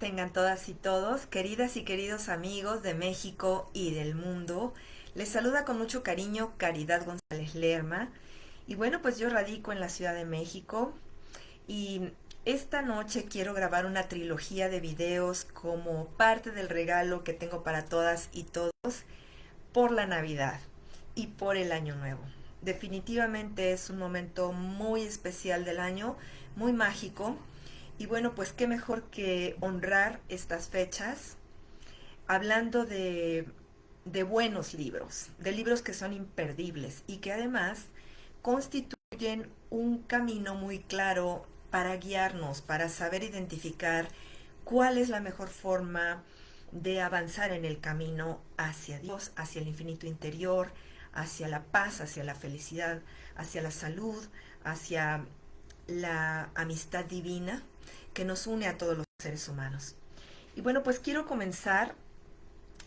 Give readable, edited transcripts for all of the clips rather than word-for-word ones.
Tengan todas y todos, queridas y queridos amigos de México y del mundo. Les saluda con mucho cariño Caridad González Lerma. Y bueno, pues yo radico en la Ciudad de México y esta noche quiero grabar una trilogía de videos como parte del regalo que tengo para todas y todos por la Navidad y por el Año Nuevo. Definitivamente es un momento muy especial del año, muy mágico. Y bueno, pues qué mejor que honrar estas fechas hablando de buenos libros, de libros que son imperdibles y que además constituyen un camino muy claro para guiarnos, para saber identificar cuál es la mejor forma de avanzar en el camino hacia Dios, hacia el infinito interior, hacia la paz, hacia la felicidad, hacia la salud, hacia la amistad divina que nos une a todos los seres humanos. Y bueno, pues quiero comenzar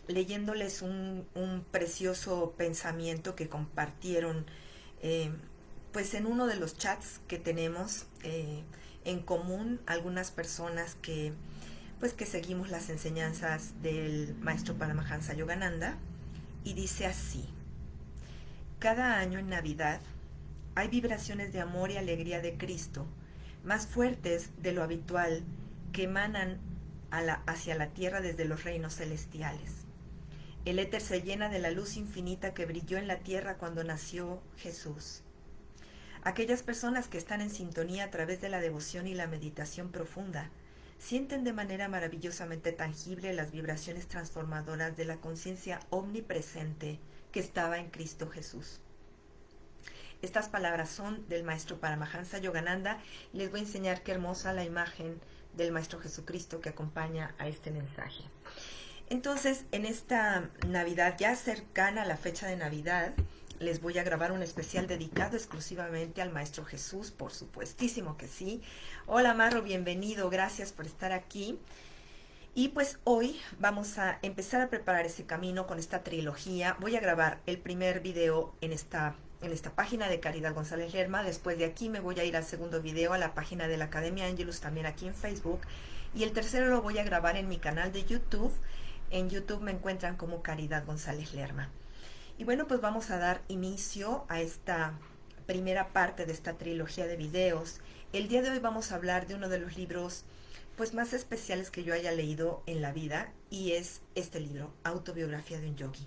leyéndoles un precioso pensamiento que compartieron eh, pues en uno de los chats que tenemos en común algunas personas que pues que seguimos las enseñanzas del maestro Paramahansa Yogananda, y dice así: cada año en Navidad hay vibraciones de amor y alegría de Cristo más fuertes de lo habitual que emanan hacia la tierra desde los reinos celestiales. El éter se llena de la luz infinita que brilló en la tierra cuando nació Jesús. Aquellas personas que están en sintonía a través de la devoción y la meditación profunda sienten de manera maravillosamente tangible las vibraciones transformadoras de la conciencia omnipresente que estaba en Cristo Jesús. Estas palabras son del maestro Paramahansa Yogananda y les voy a enseñar qué hermosa la imagen del maestro Jesucristo que acompaña a este mensaje. Entonces, en esta Navidad, ya cercana a la fecha de Navidad, les voy a grabar un especial dedicado exclusivamente al Maestro Jesús, por supuestísimo que sí. Hola Marro, bienvenido, gracias por estar aquí. Y pues hoy vamos a empezar a preparar ese camino con esta trilogía. Voy a grabar el primer video en esta página de Caridad González Lerma. Después de aquí me voy a ir al segundo video a la página de la Academia Angelus, también aquí en Facebook. Y el tercero lo voy a grabar en mi canal de YouTube. En YouTube me encuentran como Caridad González Lerma. Y bueno, pues vamos a dar inicio a esta primera parte de esta trilogía de videos. El día de hoy vamos a hablar de uno de los libros pues más especiales que yo haya leído en la vida, y es este libro, Autobiografía de un Yogi.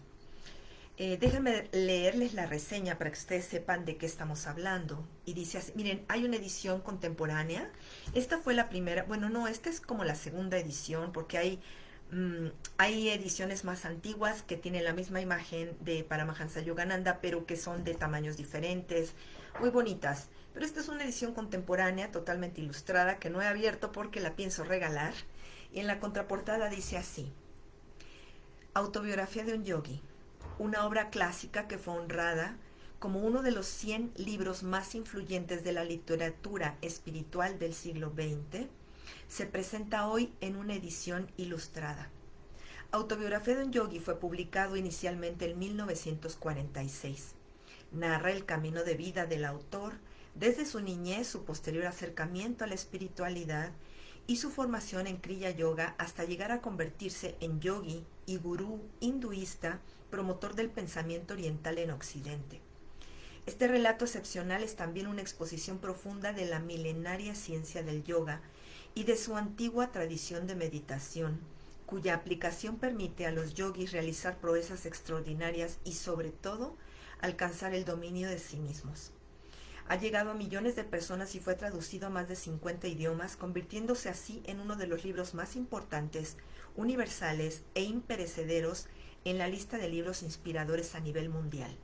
Déjenme leerles la reseña para que ustedes sepan de qué estamos hablando. Y dice así, miren, hay una edición contemporánea. Esta fue la primera, bueno, no, esta es como la segunda edición, porque hay ediciones más antiguas que tienen la misma imagen de Paramahansa Yogananda, pero que son de tamaños diferentes, muy bonitas. Pero esta es una edición contemporánea, totalmente ilustrada, que no he abierto porque la pienso regalar. Y en la contraportada dice así: Autobiografía de un Yogi, una obra clásica que fue honrada como uno de los 100 libros más influyentes de la literatura espiritual del siglo XX, se presenta hoy en una edición ilustrada. Autobiografía de un Yogi fue publicado inicialmente en 1946. Narra el camino de vida del autor desde su niñez, su posterior acercamiento a la espiritualidad y su formación en Kriya Yoga hasta llegar a convertirse en yogi y gurú hinduista, promotor del pensamiento oriental en Occidente. Este relato excepcional es también una exposición profunda de la milenaria ciencia del yoga y de su antigua tradición de meditación, cuya aplicación permite a los yogis realizar proezas extraordinarias y, sobre todo, alcanzar el dominio de sí mismos. Ha llegado a millones de personas y fue traducido a más de 50 idiomas, convirtiéndose así en uno de los libros más importantes, universales e imperecederos en la lista de libros inspiradores a nivel mundial.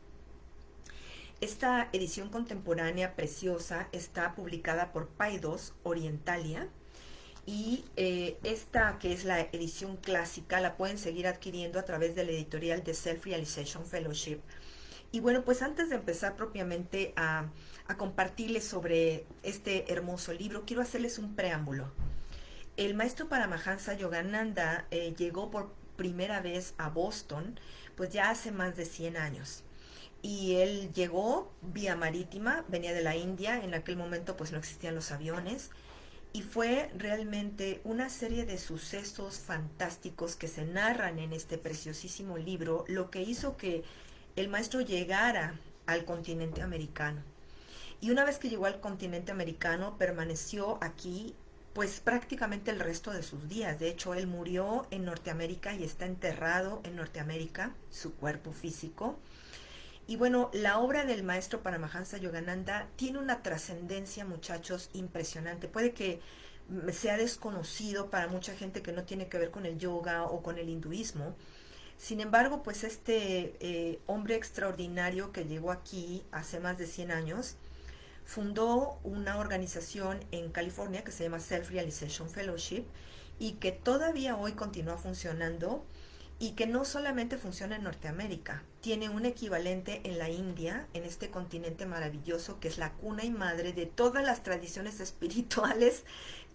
Esta edición contemporánea preciosa está publicada por Paidós Orientalia, y esta, que es la edición clásica, la pueden seguir adquiriendo a través de la editorial de Self-Realization Fellowship. Y bueno, pues antes de empezar propiamente a compartirles sobre este hermoso libro, quiero hacerles un preámbulo. El maestro Paramahansa Yogananda llegó por primera vez a Boston pues ya hace más de 100 años. Y él llegó vía marítima, venía de la India, en aquel momento pues no existían los aviones, Y fue realmente una serie de sucesos fantásticos que se narran en este preciosísimo libro lo que hizo que el maestro llegara al continente americano. Y una vez que llegó al continente americano, permaneció aquí pues prácticamente el resto de sus días. De hecho, él murió en Norteamérica y está enterrado en Norteamérica, su cuerpo físico. Y bueno, la obra del maestro Paramahansa Yogananda tiene una trascendencia, muchachos, impresionante. Puede que sea desconocido para mucha gente que no tiene que ver con el yoga o con el hinduismo. Sin embargo, pues este hombre extraordinario que llegó aquí hace más de 100 años, fundó una organización en California que se llama Self-Realization Fellowship y que todavía hoy continúa funcionando y que no solamente funciona en Norteamérica, tiene un equivalente en la India, en este continente maravilloso que es la cuna y madre de todas las tradiciones espirituales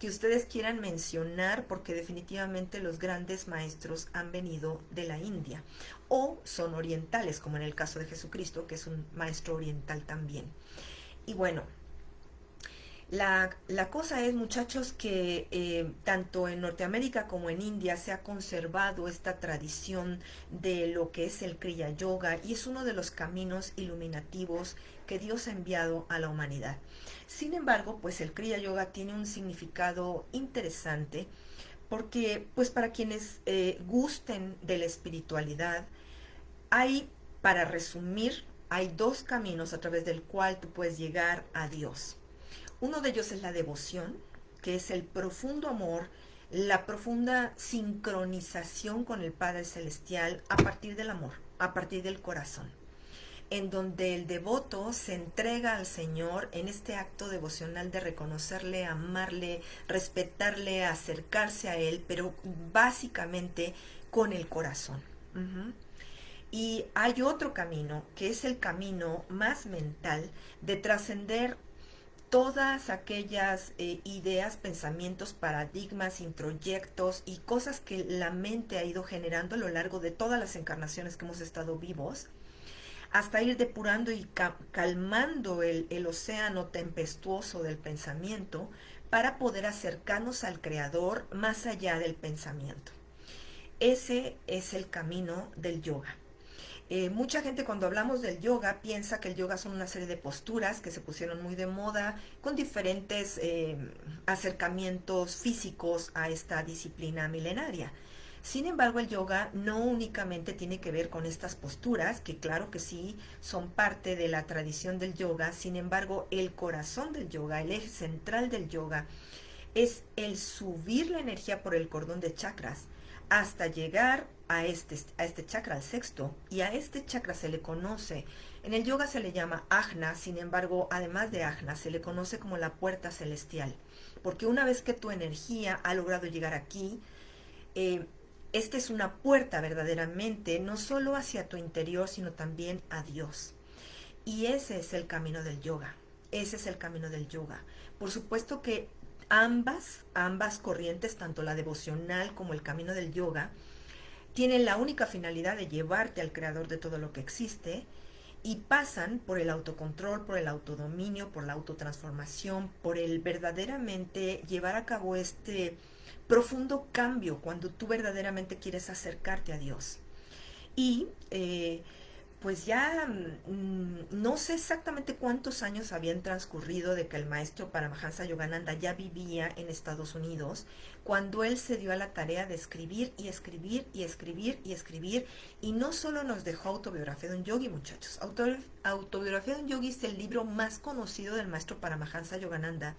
que ustedes quieran mencionar, porque definitivamente los grandes maestros han venido de la India o son orientales, como en el caso de Jesucristo, que es un maestro oriental también. Y bueno, la cosa es, muchachos, que tanto en Norteamérica como en India se ha conservado esta tradición de lo que es el Kriya Yoga y es uno de los caminos iluminativos que Dios ha enviado a la humanidad. Sin embargo, pues el Kriya Yoga tiene un significado interesante porque, pues para quienes gusten de la espiritualidad, hay, para resumir, hay dos caminos a través del cual tú puedes llegar a Dios. Uno de ellos es la devoción, que es el profundo amor, la profunda sincronización con el Padre Celestial a partir del amor, a partir del corazón, en donde el devoto se entrega al Señor en este acto devocional de reconocerle, amarle, respetarle, acercarse a Él, pero básicamente con el corazón. Y hay otro camino, que es el camino más mental de trascender todas aquellas ideas, pensamientos, paradigmas, introyectos y cosas que la mente ha ido generando a lo largo de todas las encarnaciones que hemos estado vivos, hasta ir depurando y calmando el océano tempestuoso del pensamiento para poder acercarnos al Creador más allá del pensamiento. Ese es el camino del yoga. Mucha gente cuando hablamos del yoga piensa que el yoga son una serie de posturas que se pusieron muy de moda con diferentes acercamientos físicos a esta disciplina milenaria. Sin embargo, el yoga no únicamente tiene que ver con estas posturas, que claro que sí son parte de la tradición del yoga. Sin embargo, el corazón del yoga, el eje central del yoga, es el subir la energía por el cordón de chakras hasta llegar a este chakra, al sexto, y a este chakra se le conoce, en el yoga se le llama Ajna. Sin embargo, además de Ajna, se le conoce como la puerta celestial, porque una vez que tu energía ha logrado llegar aquí, esta es una puerta verdaderamente, no solo hacia tu interior, sino también a Dios. Y ese es el camino del yoga, ese es el camino del yoga. Por supuesto que ambas corrientes, tanto la devocional como el camino del yoga, tienen la única finalidad de llevarte al creador de todo lo que existe y pasan por el autocontrol, por el autodominio, por la autotransformación, por el verdaderamente llevar a cabo este profundo cambio cuando tú verdaderamente quieres acercarte a Dios. Y pues ya no sé exactamente cuántos años habían transcurrido de que el maestro Paramahansa Yogananda ya vivía en Estados Unidos, cuando él se dio a la tarea de escribir y escribir y escribir y escribir, y no solo nos dejó Autobiografía de un Yogi, muchachos. Autobiografía de un Yogi es el libro más conocido del maestro Paramahansa Yogananda.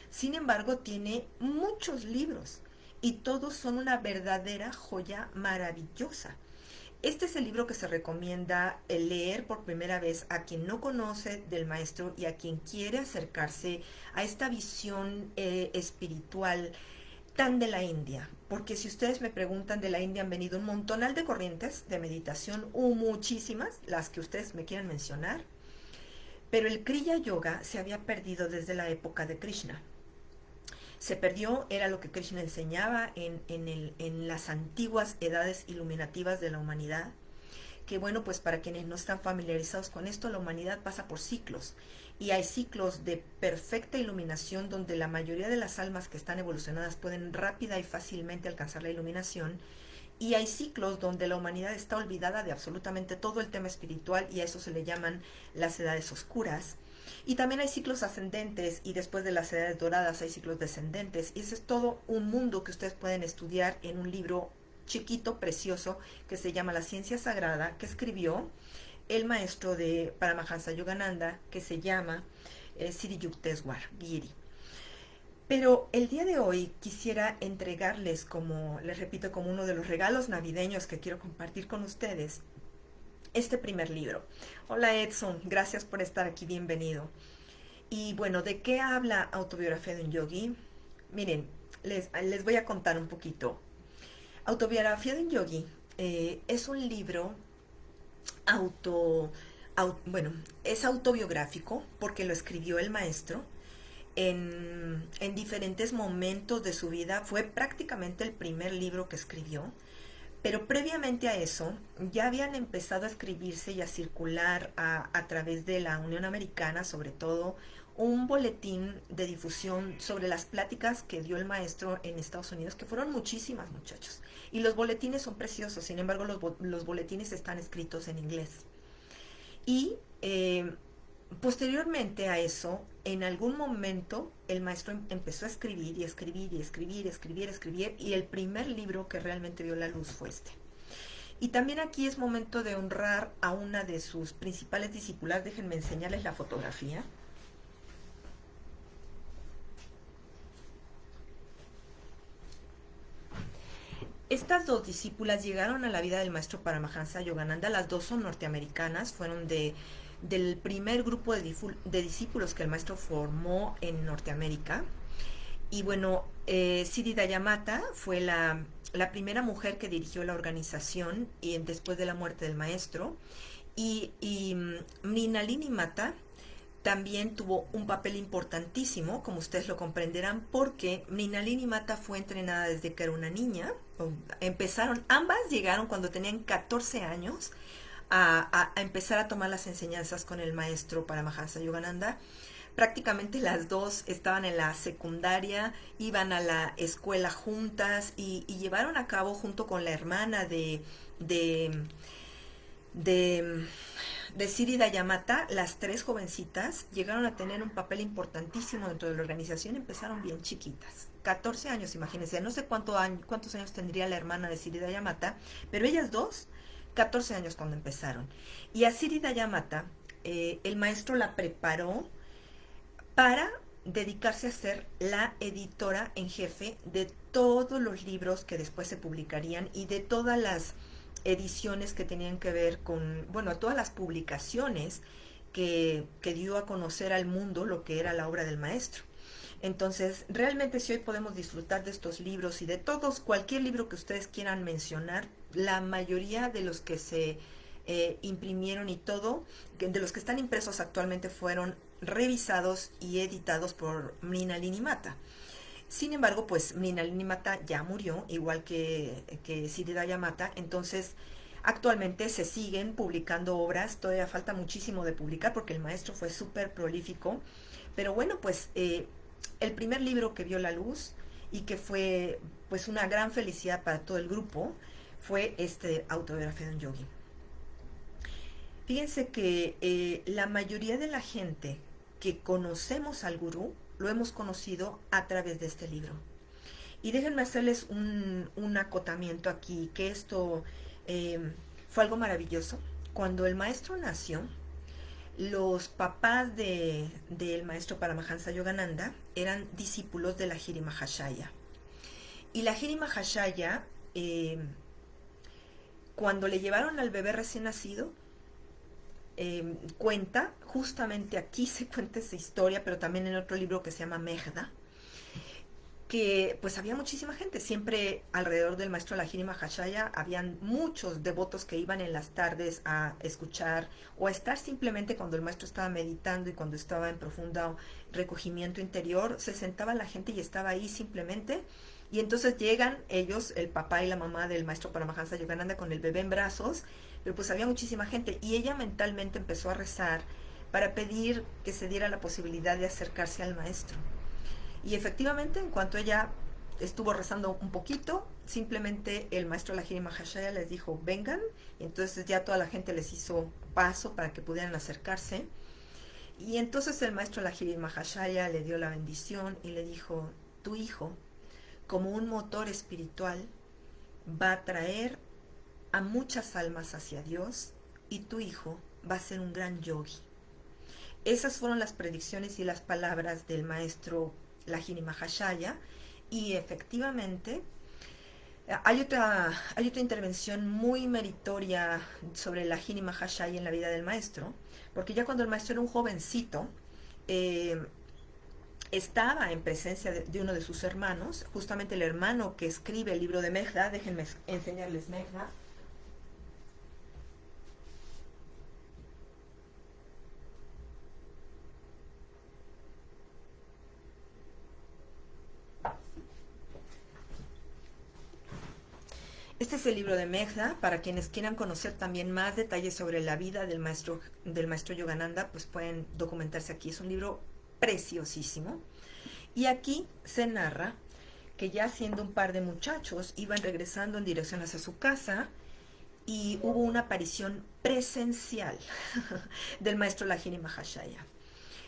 Sin embargo, tiene muchos libros y todos son una verdadera joya maravillosa. Este es el libro que se recomienda leer por primera vez a quien no conoce del maestro y a quien quiere acercarse a esta visión espiritual tan de la India. Porque si ustedes me preguntan, de la India han venido un montonal de corrientes de meditación, muchísimas, las que ustedes me quieran mencionar. Pero el Kriya Yoga se había perdido desde la época de Krishna. Se perdió, era lo que Krishna enseñaba en las antiguas edades iluminativas de la humanidad, que bueno, pues para quienes no están familiarizados con esto, la humanidad pasa por ciclos. Y hay ciclos de perfecta iluminación donde la mayoría de las almas que están evolucionadas pueden rápida y fácilmente alcanzar la iluminación. Y hay ciclos donde la humanidad está olvidada de absolutamente todo el tema espiritual y a eso se le llaman las edades oscuras. Y también hay ciclos ascendentes y después de las edades doradas hay ciclos descendentes. Y ese es todo un mundo que ustedes pueden estudiar en un libro chiquito, precioso, que se llama La Ciencia Sagrada, que escribió el maestro de Paramahansa Yogananda, que se llama Sri Yukteswar Giri. Pero el día de hoy quisiera entregarles, como les repito, como uno de los regalos navideños que quiero compartir con ustedes, este primer libro. Hola Edson, gracias por estar aquí, bienvenido. Y bueno, ¿de qué habla Autobiografía de un Yogi? Miren, les voy a contar un poquito. Autobiografía de un Yogi es un libro bueno, es autobiográfico porque lo escribió el maestro en diferentes momentos de su vida. Fue prácticamente el primer libro que escribió, pero previamente a eso ya habían empezado a escribirse y a circular a través de la Unión Americana, sobre todo, un boletín de difusión sobre las pláticas que dio el maestro en Estados Unidos, que fueron muchísimas, muchachos. Y los boletines son preciosos, sin embargo los boletines están escritos en inglés. Y posteriormente a eso, en algún momento, el maestro empezó a escribir y escribir y escribir, escribir, escribir, y el primer libro que realmente vio la luz fue este. Y también aquí es momento de honrar a una de sus principales discípulas. Déjenme enseñarles la fotografía. Estas dos discípulas llegaron a la vida del maestro Paramahansa Yogananda. Las dos son norteamericanas, fueron del primer grupo de discípulos que el maestro formó en Norteamérica. Y bueno, Siddhi Dayamata fue la primera mujer que dirigió la organización y después de la muerte del maestro. Y Mrinalini Mata también tuvo un papel importantísimo, como ustedes lo comprenderán, porque Mrinalini Mata fue entrenada desde que era una niña. Ambas llegaron cuando tenían 14 años a empezar a tomar las enseñanzas con el maestro Paramahansa Yogananda. Prácticamente las dos estaban en la secundaria, iban a la escuela juntas y llevaron a cabo junto con la hermana de Siddhi Dayamata, las tres jovencitas llegaron a tener un papel importantísimo dentro de la organización. Empezaron bien chiquitas, 14 años, imagínense. No sé cuántos años tendría la hermana de Siddhi Dayamata, pero ellas dos, 14 años cuando empezaron. Y a Siddhi Dayamata, el maestro la preparó para dedicarse a ser la editora en jefe de todos los libros que después se publicarían y de todas las ediciones que tenían que ver con, bueno, todas las publicaciones que dio a conocer al mundo lo que era la obra del maestro. Entonces, realmente si hoy podemos disfrutar de estos libros y de todos, cualquier libro que ustedes quieran mencionar, la mayoría de los que se imprimieron y todo, de los que están impresos actualmente, fueron revisados y editados por Mrinalini Mata. Sin embargo, pues Mrinalini Mata ya murió, igual que Siddhi Dayamata. Entonces, actualmente se siguen publicando obras. Todavía falta muchísimo de publicar porque el maestro fue súper prolífico. Pero bueno, pues el primer libro que vio la luz y que fue pues una gran felicidad para todo el grupo fue este Autobiografía de un Yogi. Fíjense que la mayoría de la gente que conocemos al gurú lo hemos conocido a través de este libro. Y déjenme hacerles un acotamiento aquí, que esto fue algo maravilloso. Cuando el maestro nació, los papás del maestro Paramahansa Yogananda eran discípulos de la Jiri Mahashaya. Y la Jiri Mahashaya, cuando le llevaron al bebé recién nacido, cuenta, justamente aquí se cuenta esa historia, pero también en otro libro que se llama Meghdha, que pues había muchísima gente, siempre alrededor del maestro Lajiri Mahashaya habían muchos devotos que iban en las tardes a escuchar o a estar simplemente cuando el maestro estaba meditando y cuando estaba en profundo recogimiento interior, se sentaba la gente y estaba ahí simplemente Y entonces llegan ellos, el papá y la mamá del maestro Paramahansa Yogananda, con el bebé en brazos, pero pues había muchísima gente y ella mentalmente empezó a rezar para pedir que se diera la posibilidad de acercarse al maestro. Y efectivamente, en cuanto ella estuvo rezando un poquito, simplemente el maestro Lahiri Mahashaya les dijo, vengan, y entonces ya toda la gente les hizo paso para que pudieran acercarse. Y entonces el maestro Lahiri Mahashaya le dio la bendición y le dijo, tu hijo, como un motor espiritual, va a traer a muchas almas hacia Dios y tu hijo va a ser un gran yogi. Esas fueron las predicciones y las palabras del maestro Lahiri Mahashaya y efectivamente hay otra intervención muy meritoria sobre Lahiri Mahashaya en la vida del maestro, porque ya cuando el maestro era un jovencito, eh, estaba en presencia de uno de sus hermanos, justamente el hermano que escribe el libro de Megha. Déjenme enseñarles Megha. Este es el libro de Megha. Para quienes quieran conocer también más detalles sobre la vida del maestro Yogananda, pues pueden documentarse aquí. Es un libro preciosísimo. Y aquí se narra que ya siendo un par de muchachos iban regresando en dirección hacia su casa y hubo una aparición presencial del maestro Lahiri Mahashaya.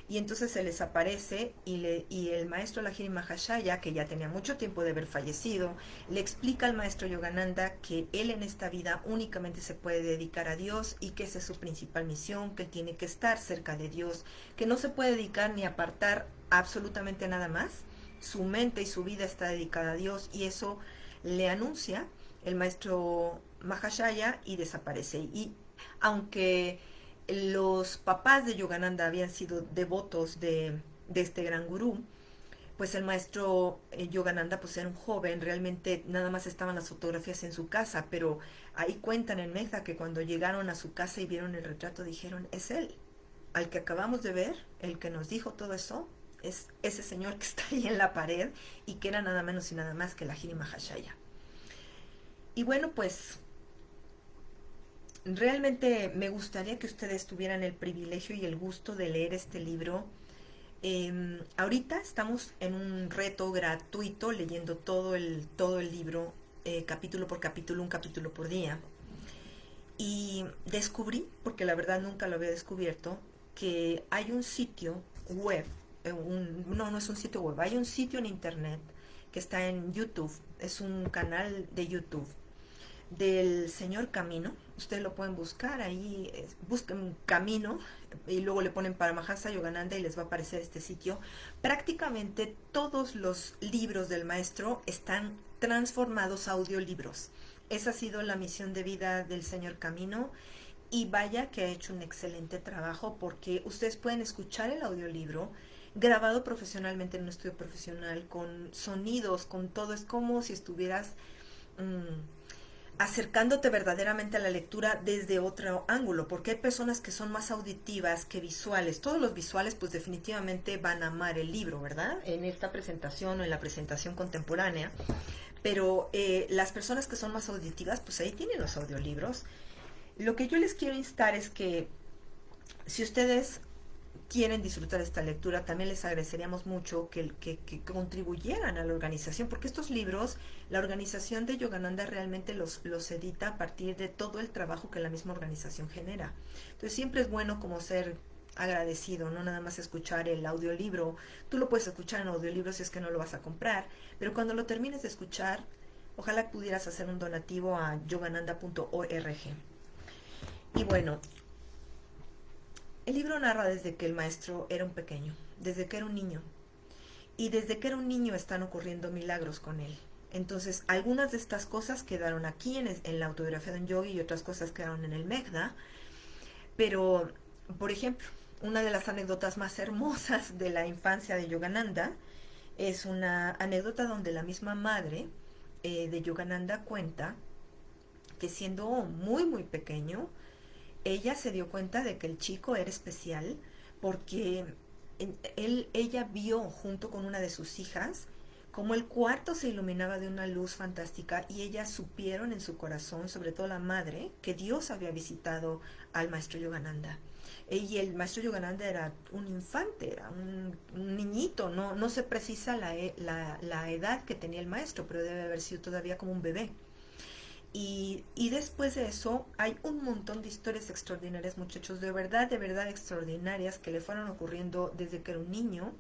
Y entonces se les aparece y el maestro Lahiri Mahashaya, que ya tenía mucho tiempo de haber fallecido, le explica al maestro Yogananda que él en esta vida únicamente se puede dedicar a Dios y que esa es su principal misión, que él tiene que estar cerca de Dios, que no se puede dedicar ni apartar absolutamente nada más. Su mente y su vida está dedicada a Dios y eso le anuncia el maestro Mahashaya y desaparece. Y aunque los papás de Yogananda habían sido devotos de este gran gurú, pues el maestro Yogananda pues era un joven, realmente nada más estaban las fotografías en su casa, pero ahí cuentan en Megha que cuando llegaron a su casa y vieron el retrato dijeron, es él, al que acabamos de ver, el que nos dijo todo eso, es ese señor que está ahí en la pared y que era nada menos y nada más que Lahiri Mahashaya. Y bueno, pues realmente me gustaría que ustedes tuvieran el privilegio y el gusto de leer este libro. Ahorita estamos en un reto gratuito leyendo todo el libro, capítulo por capítulo, un capítulo por día. Y descubrí, porque la verdad nunca lo había descubierto, que hay un sitio web, no es un sitio web, hay un sitio en internet que está en YouTube, es un canal de YouTube del señor Camino. Ustedes lo pueden buscar ahí, busquen Camino y luego le ponen Paramahansa Yogananda y les va a aparecer este sitio. Prácticamente todos los libros del maestro están transformados a audiolibros. Esa ha sido la misión de vida del señor Camino y vaya que ha hecho un excelente trabajo porque ustedes pueden escuchar el audiolibro grabado profesionalmente en un estudio profesional con sonidos, con todo. Es como si estuvieras acercándote verdaderamente a la lectura desde otro ángulo, porque hay personas que son más auditivas que visuales. Todos los visuales pues definitivamente van a amar el libro, ¿verdad? En esta presentación o en la presentación contemporánea, pero las personas que son más auditivas pues ahí tienen los audiolibros. Lo que yo les quiero instar es que si ustedes quieren disfrutar esta lectura, también les agradeceríamos mucho que contribuyeran a la organización, porque estos libros, la organización de Yogananda realmente los edita a partir de todo el trabajo que la misma organización genera. Entonces siempre es bueno como ser agradecido, no nada más escuchar el audiolibro. Tú lo puedes escuchar en audiolibro si es que no lo vas a comprar, pero cuando lo termines de escuchar, ojalá pudieras hacer un donativo a yogananda.org. Y bueno, el libro narra desde que el maestro era un pequeño, desde que era un niño. Y desde que era un niño están ocurriendo milagros con él. Entonces, algunas de estas cosas quedaron aquí en la autobiografía de un yogi y otras cosas quedaron en el Megha. Pero, por ejemplo, una de las anécdotas más hermosas de la infancia de Yogananda es una anécdota donde la misma madre de Yogananda cuenta que siendo muy, muy pequeño, ella se dio cuenta de que el chico era especial porque ella vio junto con una de sus hijas como el cuarto se iluminaba de una luz fantástica y ellas supieron en su corazón, sobre todo la madre, que Dios había visitado al maestro Yogananda. Y el maestro Yogananda era un infante, era un niñito, no se precisa la edad que tenía el maestro, pero debe haber sido todavía como un bebé. Y después de eso hay un montón de historias extraordinarias, muchachos, de verdad extraordinarias que le fueron ocurriendo desde que era un niño,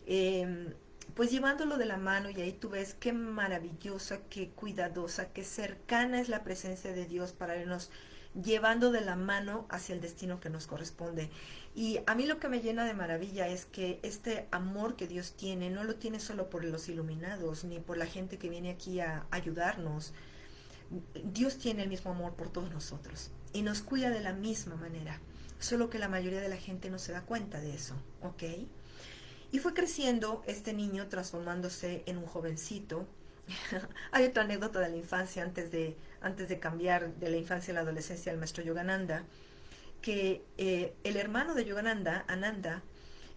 eh, pues llevándolo de la mano, y ahí tú ves qué maravillosa, qué cuidadosa, qué cercana es la presencia de Dios para irnos llevando de la mano hacia el destino que nos corresponde. Y a mí lo que me llena de maravilla es que este amor que Dios tiene no lo tiene solo por los iluminados ni por la gente que viene aquí a ayudarnos. Dios tiene el mismo amor por todos nosotros y nos cuida de la misma manera, solo que la mayoría de la gente no se da cuenta de eso, ¿ok? Y fue creciendo este niño, transformándose en un jovencito. Hay otra anécdota de la infancia antes de cambiar de la infancia a la adolescencia del maestro Yogananda, que el hermano de Yogananda, Ananda,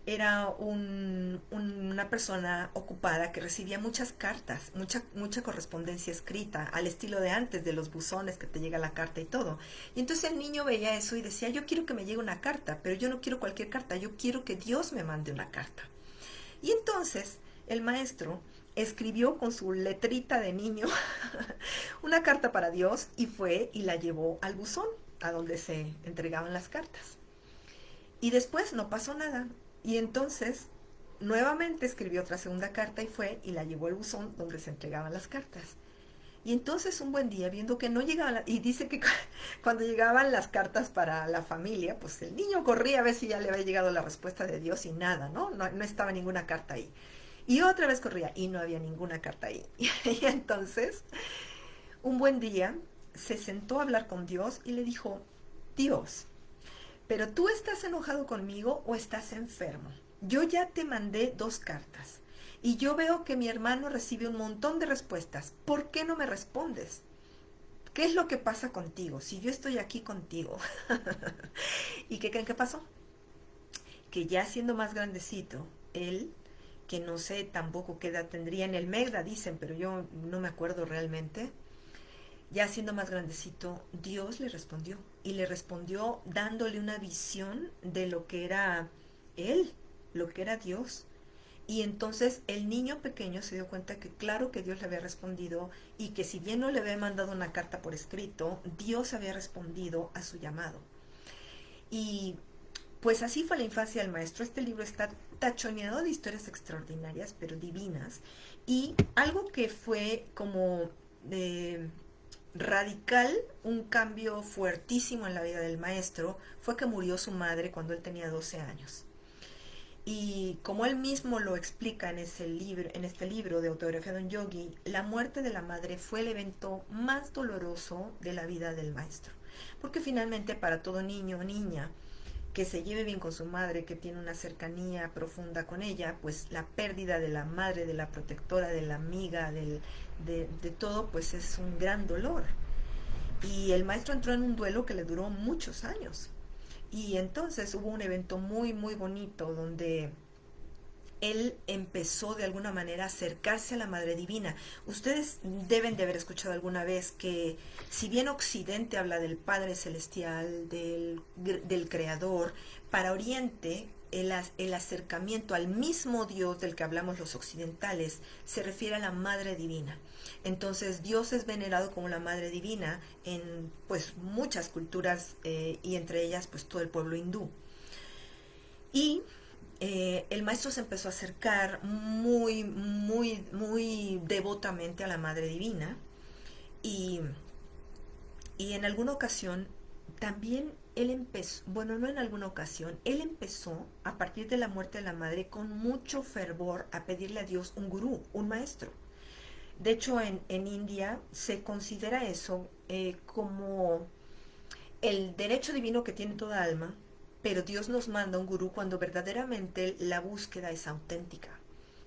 era una persona ocupada que recibía muchas cartas, mucha correspondencia escrita, al estilo de antes, de los buzones que te llega la carta y todo. Y entonces el niño veía eso y decía, yo quiero que me llegue una carta, pero yo no quiero cualquier carta, yo quiero que Dios me mande una carta. Y entonces el maestro escribió con su letrita de niño una carta para Dios y fue y la llevó al buzón, a donde se entregaban las cartas. Y después no pasó nada. Y entonces nuevamente escribió otra segunda carta y fue y la llevó al buzón donde se entregaban las cartas. Y entonces un buen día, viendo que no llegaban, y dice que cuando llegaban las cartas para la familia, pues el niño corría a ver si ya le había llegado la respuesta de Dios y nada, no estaba ninguna carta ahí. Y otra vez corría y no había ninguna carta ahí. Y entonces, un buen día, se sentó a hablar con Dios y le dijo, Dios, ¿pero tú estás enojado conmigo o estás enfermo? Yo ya te mandé 2 cartas y yo veo que mi hermano recibe un montón de respuestas. ¿Por qué no me respondes? ¿Qué es lo que pasa contigo? Si yo estoy aquí contigo. ¿Y qué creen que pasó? Que ya siendo más grandecito, él, que no sé tampoco qué edad tendría en el Megda, dicen, pero yo no me acuerdo realmente, ya siendo más grandecito, Dios le respondió. Y le respondió dándole una visión de lo que era él, lo que era Dios. Y entonces el niño pequeño se dio cuenta que claro que Dios le había respondido y que si bien no le había mandado una carta por escrito, Dios había respondido a su llamado. Y pues así fue la infancia del maestro. Este libro está tachoneado de historias extraordinarias, pero divinas. Y algo que fue como radical, un cambio fuertísimo en la vida del maestro, fue que murió su madre cuando él tenía 12 años. Y como él mismo lo explica en este libro de Autografía de un Yogi, la muerte de la madre fue el evento más doloroso de la vida del maestro. Porque finalmente para todo niño o niña que se lleve bien con su madre, que tiene una cercanía profunda con ella, pues la pérdida de la madre, de la protectora, de la amiga, de todo, pues es un gran dolor. Y el maestro entró en un duelo que le duró muchos años. Y entonces hubo un evento muy, muy bonito donde él empezó de alguna manera a acercarse a la Madre Divina. Ustedes deben de haber escuchado alguna vez que si bien Occidente habla del Padre Celestial, del Creador, para Oriente el acercamiento al mismo Dios del que hablamos los occidentales se refiere a la Madre Divina. Entonces Dios es venerado como la Madre Divina en pues muchas culturas y entre ellas pues todo el pueblo hindú. Y el maestro se empezó a acercar muy, muy, muy devotamente a la Madre Divina y, y en alguna ocasión también él empezó, bueno, no en alguna ocasión, él empezó a partir de la muerte de la madre con mucho fervor a pedirle a Dios un gurú, un maestro. De hecho, en India se considera eso como el derecho divino que tiene toda alma, pero Dios nos manda un gurú cuando verdaderamente la búsqueda es auténtica.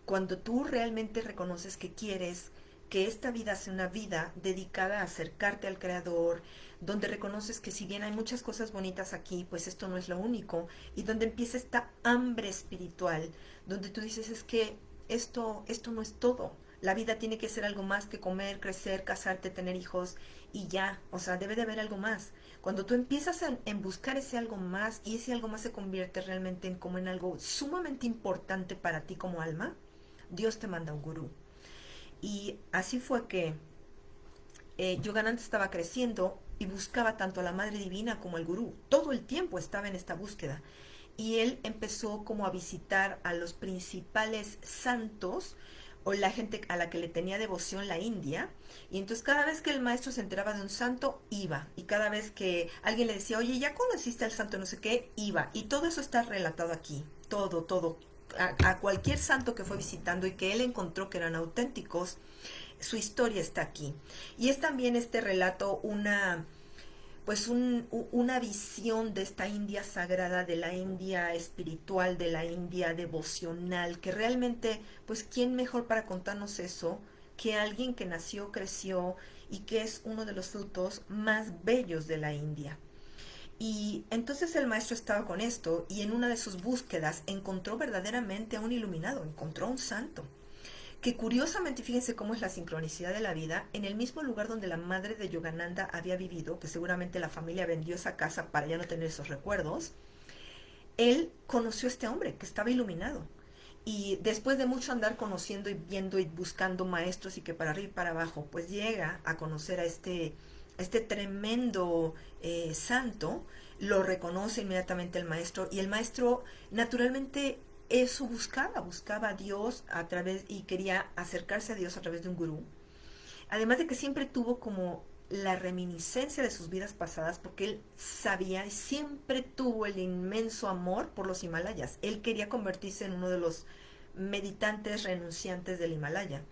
Cuando tú realmente reconoces que quieres que esta vida sea una vida dedicada a acercarte al Creador, donde reconoces que si bien hay muchas cosas bonitas aquí, pues esto no es lo único, y donde empieza esta hambre espiritual, donde tú dices es que esto no es todo. La vida tiene que ser algo más que comer, crecer, casarte, tener hijos y ya. O sea, debe de haber algo más. Cuando tú empiezas en buscar ese algo más y ese algo más se convierte realmente en como en algo sumamente importante para ti como alma, Dios te manda un gurú. Y así fue que Yogananda estaba creciendo y buscaba tanto a la Madre Divina como al gurú. Todo el tiempo estaba en esta búsqueda. Y él empezó como a visitar a los principales santos o la gente a la que le tenía devoción la India. Y entonces cada vez que el maestro se enteraba de un santo, iba. Y cada vez que alguien le decía, oye, ¿ya conociste al santo no sé qué? Iba. Y todo eso está relatado aquí. Todo, todo. A cualquier santo que fue visitando y que él encontró que eran auténticos, su historia está aquí. Y es también este relato una visión de esta India sagrada, de la India espiritual, de la India devocional, que realmente, pues, ¿quién mejor para contarnos eso que alguien que nació, creció y que es uno de los frutos más bellos de la India? Y entonces el maestro estaba con esto y en una de sus búsquedas encontró verdaderamente a un iluminado, encontró a un santo que curiosamente, fíjense cómo es la sincronicidad de la vida, en el mismo lugar donde la madre de Yogananda había vivido, que seguramente la familia vendió esa casa para ya no tener esos recuerdos, él conoció a este hombre que estaba iluminado. Y después de mucho andar conociendo y viendo y buscando maestros y que para arriba y para abajo, pues llega a conocer a este tremendo santo, lo reconoce inmediatamente el maestro y el maestro naturalmente eso buscaba a Dios a través y quería acercarse a Dios a través de un gurú. Además de que siempre tuvo como la reminiscencia de sus vidas pasadas porque él sabía y siempre tuvo el inmenso amor por los Himalayas. Él quería convertirse en uno de los meditantes renunciantes del Himalaya.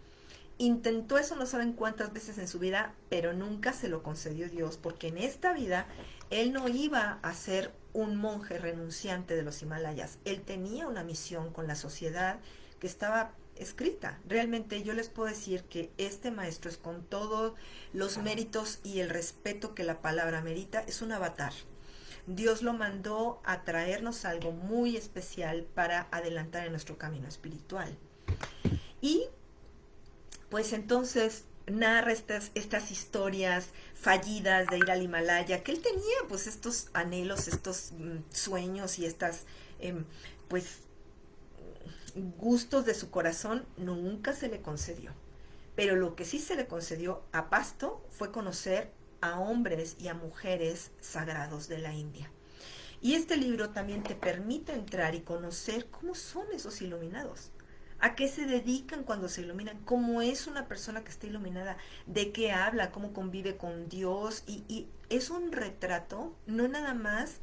Intentó eso no saben cuántas veces en su vida, pero nunca se lo concedió Dios, porque en esta vida él no iba a ser un monje renunciante de los Himalayas. Él tenía una misión con la sociedad que estaba escrita. Realmente yo les puedo decir que este maestro es con todos los méritos y el respeto que la palabra merita, es un avatar. Dios lo mandó a traernos algo muy especial para adelantar en nuestro camino espiritual. Y pues entonces narra estas historias fallidas de ir al Himalaya, que él tenía pues estos anhelos, estos sueños y estas pues gustos de su corazón, nunca se le concedió. Pero lo que sí se le concedió a Pasto fue conocer a hombres y a mujeres sagrados de la India. Y este libro también te permite entrar y conocer cómo son esos iluminados. ¿A qué se dedican cuando se iluminan? ¿Cómo es una persona que está iluminada? ¿De qué habla? ¿Cómo convive con Dios? Y es un retrato, no nada más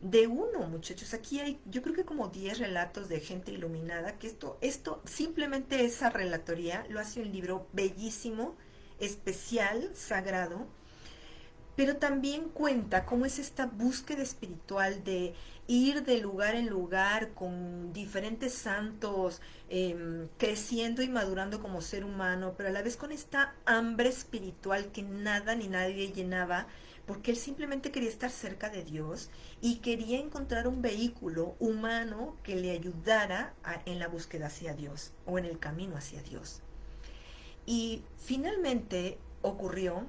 de uno, muchachos. Aquí hay, yo creo que como 10 relatos de gente iluminada, que esto simplemente esa relatoría lo hace un libro bellísimo, especial, sagrado, pero también cuenta cómo es esta búsqueda espiritual de ir de lugar en lugar con diferentes santos, creciendo y madurando como ser humano, pero a la vez con esta hambre espiritual que nada ni nadie llenaba, porque él simplemente quería estar cerca de Dios y quería encontrar un vehículo humano que le ayudara en la búsqueda hacia Dios o en el camino hacia Dios. Y finalmente ocurrió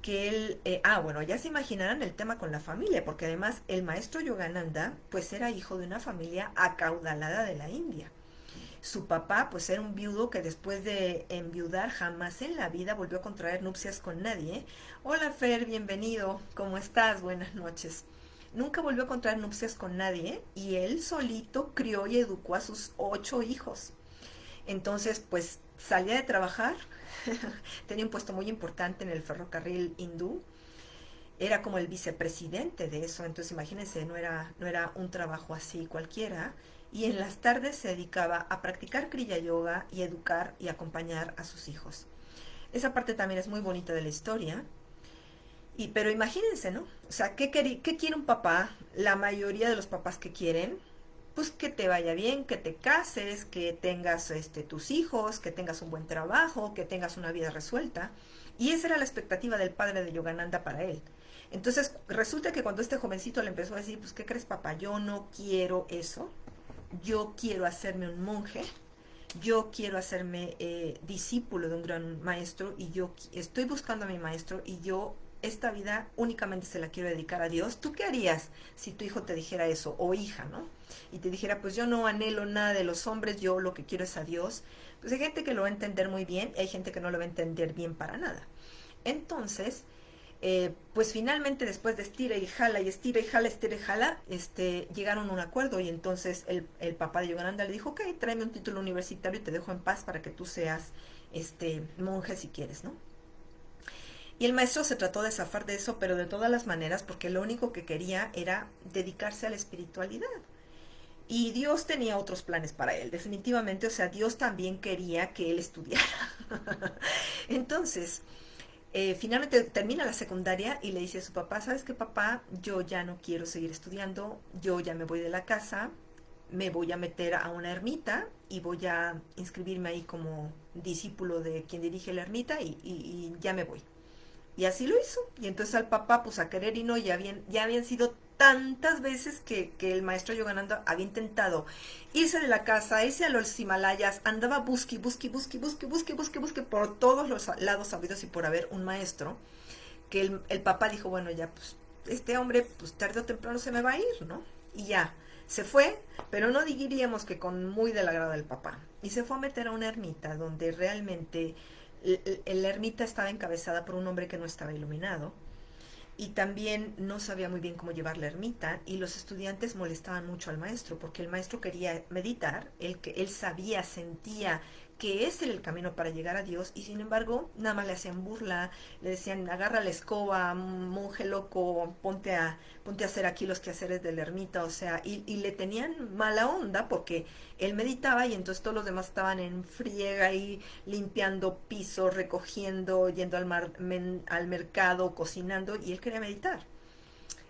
que él, bueno, ya se imaginarán el tema con la familia, porque además el maestro Yogananda, pues era hijo de una familia acaudalada de la India. Su papá, pues era un viudo que después de enviudar jamás en la vida volvió a contraer nupcias con nadie. Hola Fer, bienvenido, ¿cómo estás? Buenas noches. Nunca volvió a contraer nupcias con nadie y él solito crió y educó a sus 8 hijos. Entonces, pues salía de trabajar, tenía un puesto muy importante en el ferrocarril hindú, era como el vicepresidente de eso, entonces imagínense, no era un trabajo así cualquiera, y en las tardes se dedicaba a practicar Kriya Yoga y educar y acompañar a sus hijos. Esa parte también es muy bonita de la historia, pero imagínense, ¿no? O sea, ¿qué quiere un papá? La mayoría de los papás que quieren, pues que te vaya bien, que te cases, que tengas tus hijos, que tengas un buen trabajo, que tengas una vida resuelta. Y esa era la expectativa del padre de Yogananda para él. Entonces resulta que cuando este jovencito le empezó a decir, pues ¿qué crees papá? Yo no quiero eso, yo quiero hacerme un monje. yo quiero hacerme discípulo de un gran maestro y yo estoy buscando a mi maestro y yo esta vida únicamente se la quiero dedicar a Dios. ¿Tú qué harías si tu hijo te dijera eso, o hija, ¿no? Y te dijera, pues yo no anhelo nada de los hombres, yo lo que quiero es a Dios. Pues hay gente que lo va a entender muy bien y hay gente que no lo va a entender bien para nada. Entonces, pues finalmente después de estira y jala, estira y jala, llegaron a un acuerdo y entonces el papá de Yogananda le dijo, ok, tráeme un título universitario y te dejo en paz para que tú seas monje si quieres, ¿no? Y el maestro se trató de zafar de eso, pero de todas las maneras, porque lo único que quería era dedicarse a la espiritualidad. Y Dios tenía otros planes para él, definitivamente, o sea, Dios también quería que él estudiara. Entonces, finalmente termina la secundaria y le dice a su papá, ¿sabes qué, papá? Yo ya no quiero seguir estudiando, yo ya me voy de la casa, me voy a meter a una ermita y voy a inscribirme ahí como discípulo de quien dirige la ermita y ya me voy. Y así lo hizo. Y entonces al papá, pues a querer y no, ya habían sido tantas veces que el maestro Yogananda había intentado irse de la casa, irse a los Himalayas, andaba busque por todos los lados sabidos y por haber un maestro, que el papá dijo, bueno, ya pues este hombre pues tarde o temprano se me va a ir, ¿no? Y ya, se fue, pero no diríamos que con muy del agrado del papá. Y se fue a meter a una ermita donde realmente la ermita estaba encabezada por un hombre que no estaba iluminado y también no sabía muy bien cómo llevar la ermita y los estudiantes molestaban mucho al maestro porque el maestro quería meditar, él sabía, sentía que ese era el camino para llegar a Dios y sin embargo nada más le hacían burla, le decían agarra la escoba, monje loco, ponte a hacer aquí los quehaceres de la ermita, o sea, y le tenían mala onda porque él meditaba y entonces todos los demás estaban en friega y limpiando pisos, recogiendo, yendo al mercado, cocinando y él quería meditar.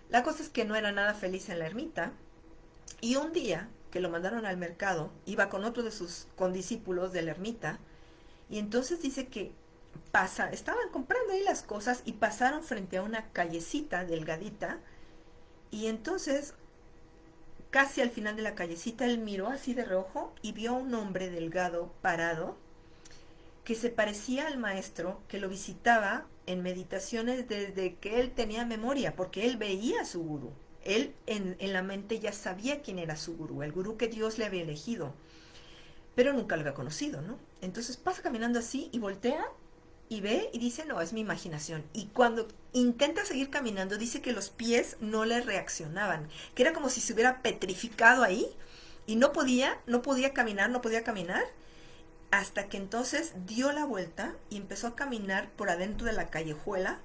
La cosa es que no era nada feliz en la ermita y un día que lo mandaron al mercado, iba con otro de sus condiscípulos de la ermita y entonces dice que estaban comprando ahí las cosas y pasaron frente a una callecita delgadita y entonces casi al final de la callecita él miró así de reojo y vio a un hombre delgado parado que se parecía al maestro que lo visitaba en meditaciones desde que él tenía memoria, porque él veía a su gurú. Él en la mente ya sabía quién era su gurú, el gurú que Dios le había elegido, pero nunca lo había conocido, ¿no? Entonces pasa caminando así y voltea y ve y dice, no, es mi imaginación. Y cuando intenta seguir caminando, dice que los pies no le reaccionaban, que era como si se hubiera petrificado ahí y no podía caminar, no podía caminar, hasta que entonces dio la vuelta y empezó a caminar por adentro de la callejuela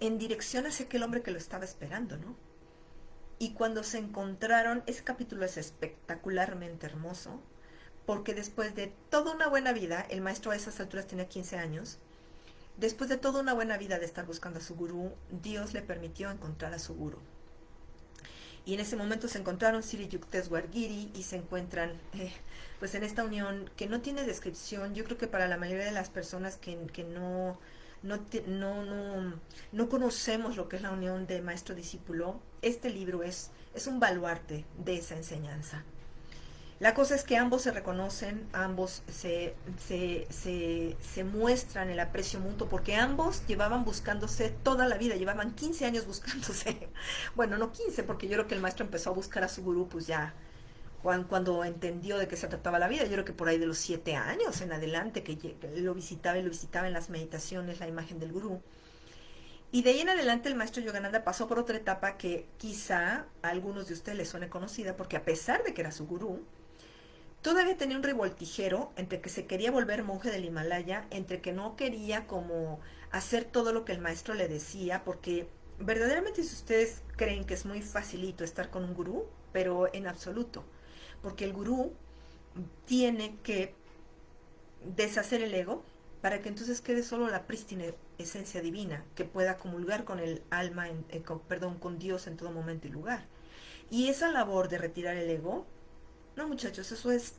en dirección hacia aquel hombre que lo estaba esperando, ¿no? Y cuando se encontraron, ese capítulo es espectacularmente hermoso, porque después de toda una buena vida, el maestro a esas alturas tenía 15 años, después de toda una buena vida de estar buscando a su gurú, Dios le permitió encontrar a su gurú. Y en ese momento se encontraron Sri Yukteswar Giri y se encuentran pues en esta unión que no tiene descripción. Yo creo que para la mayoría de las personas que no conocemos lo que es la unión de maestro-discípulo, este libro es un baluarte de esa enseñanza. La cosa es que ambos se reconocen, ambos se muestran el aprecio mutuo, porque ambos llevaban buscándose toda la vida, llevaban 15 años buscándose. Bueno, no 15, porque yo creo que el maestro empezó a buscar a su gurú, pues ya, cuando entendió de qué se trataba la vida, yo creo que por ahí de los 7 años en adelante, que lo visitaba y lo visitaba en las meditaciones, la imagen del gurú. Y de ahí en adelante el maestro Yogananda pasó por otra etapa que quizá a algunos de ustedes les suene conocida, porque a pesar de que era su gurú, todavía tenía un revoltijero entre que se quería volver monje del Himalaya, entre que no quería como hacer todo lo que el maestro le decía, porque verdaderamente si ustedes creen que es muy facilito estar con un gurú, pero en absoluto, porque el gurú tiene que deshacer el ego para que entonces quede solo la prístina esencia divina que pueda comulgar con el alma, con Dios en todo momento y lugar. Y esa labor de retirar el ego, no, muchachos, eso es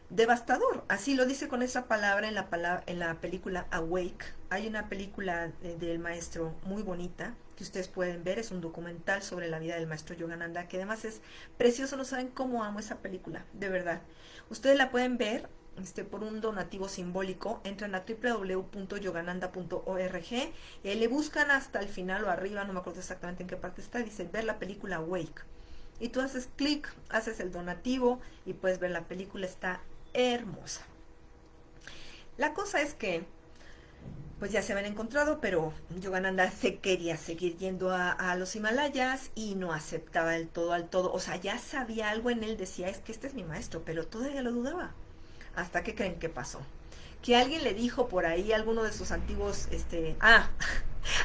devastador. Así lo dice con esa palabra en la película Awake. Hay una película del maestro muy bonita que ustedes pueden ver. Es un documental sobre la vida del maestro Yogananda, que además es precioso. No saben cómo amo esa película, de verdad. Ustedes la pueden ver por un donativo simbólico, entran a www.yogananda.org y ahí le buscan hasta el final o arriba, no me acuerdo exactamente en qué parte está, dice ver la película Wake. Y tú haces clic, haces el donativo y puedes ver la película, está hermosa. La cosa es que pues ya se habían encontrado, pero Yogananda se quería seguir yendo a los Himalayas y no aceptaba del todo al todo. O sea, ya sabía algo en él, decía, es que este es mi maestro, pero todavía lo dudaba. ¿Hasta qué creen que pasó? Que alguien le dijo por ahí, alguno de sus antiguos,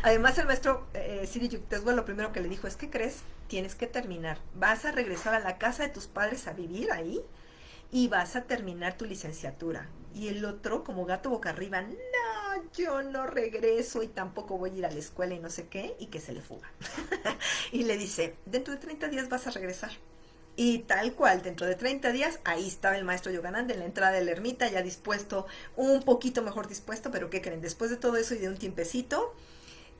además el maestro Siri Yukteswar lo primero que le dijo es, ¿qué crees? Tienes que terminar. Vas a regresar a la casa de tus padres a vivir ahí y vas a terminar tu licenciatura. Y el otro, como gato boca arriba, no, yo no regreso y tampoco voy a ir a la escuela y no sé qué, y que se le fuga. Y le dice, dentro de 30 días vas a regresar. Y tal cual, dentro de 30 días, ahí estaba el maestro Yogananda en la entrada de la ermita, ya dispuesto, un poquito mejor dispuesto, pero ¿qué creen? Después de todo eso y de un tiempecito,